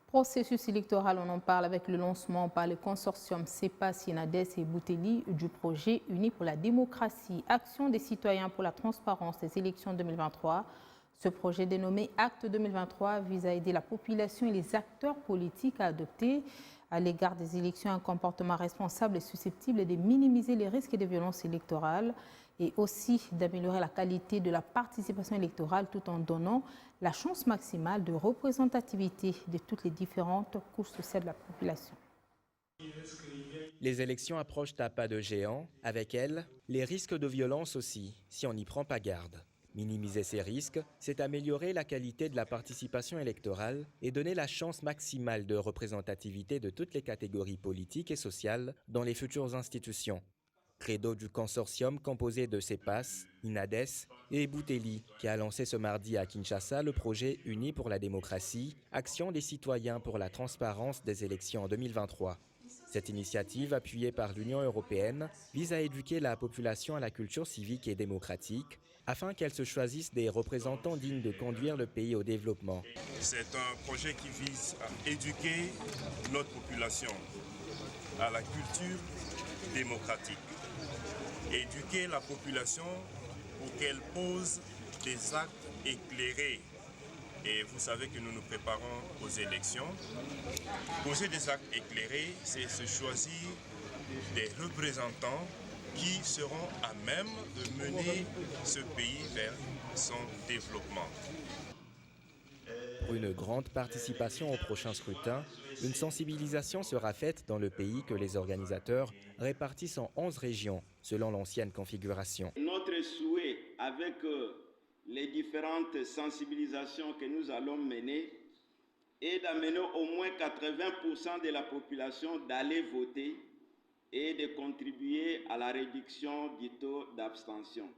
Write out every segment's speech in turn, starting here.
Processus électoral, on en parle avec le lancement par le consortium CEPAS, INADES et Bouteli du projet Uni pour la démocratie, Action des citoyens pour la transparence des élections 2023. Ce projet dénommé Acte 2023 vise à aider la population et les acteurs politiques à adopter à l'égard des élections un comportement responsable et susceptible de minimiser les risques de violences électorales et aussi d'améliorer la qualité de la participation électorale tout en donnant la chance maximale de représentativité de toutes les différentes couches sociales de la population. Les élections approchent à pas de géant. Avec elles, les risques de violence aussi, si on n'y prend pas garde. Minimiser ces risques, c'est améliorer la qualité de la participation électorale et donner la chance maximale de représentativité de toutes les catégories politiques et sociales dans les futures institutions. Credo du consortium composé de CEPAS, INADES et Bouteli, qui a lancé ce mardi à Kinshasa le projet Uni pour la démocratie, Action des citoyens pour la transparence des élections en 2023. Cette initiative, appuyée par l'Union européenne, vise à éduquer la population à la culture civique et démocratique, afin qu'elle se choisisse des représentants dignes de conduire le pays au développement. C'est un projet qui vise à éduquer notre population à la culture démocratique. Éduquer la population pour qu'elle pose des actes éclairés. Et vous savez que nous nous préparons aux élections. Poser des actes éclairés, c'est se choisir des représentants qui seront à même de mener ce pays vers son développement. Pour une grande participation au prochain scrutin, une sensibilisation sera faite dans le pays que les organisateurs répartissent en 11 régions, selon l'ancienne configuration. Notre souhait avec les différentes sensibilisations que nous allons mener est d'amener au moins 80% de la population d'aller voter et de contribuer à la réduction du taux d'abstention.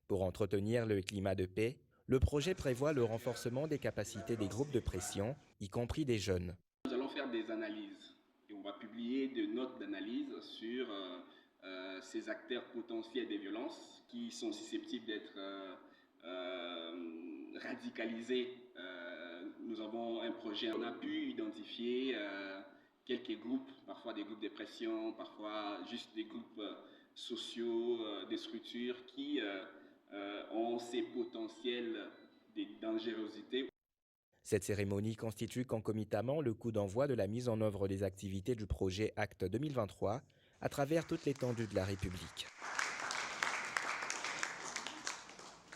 Pour entretenir le climat de paix, le projet prévoit le renforcement des capacités des groupes de pression, y compris des jeunes. Nous allons faire des analyses et on va publier des notes d'analyse sur ces acteurs potentiels des violences qui sont susceptibles d'être radicalisés. Nous avons un projet, on a pu identifier quelques groupes, parfois des groupes de pression, parfois juste des groupes sociaux, des structures qui ont ces potentiels de dangerosité. Cette cérémonie constitue concomitamment le coup d'envoi de la mise en œuvre des activités du projet Acte 2023 à travers toute l'étendue de la République.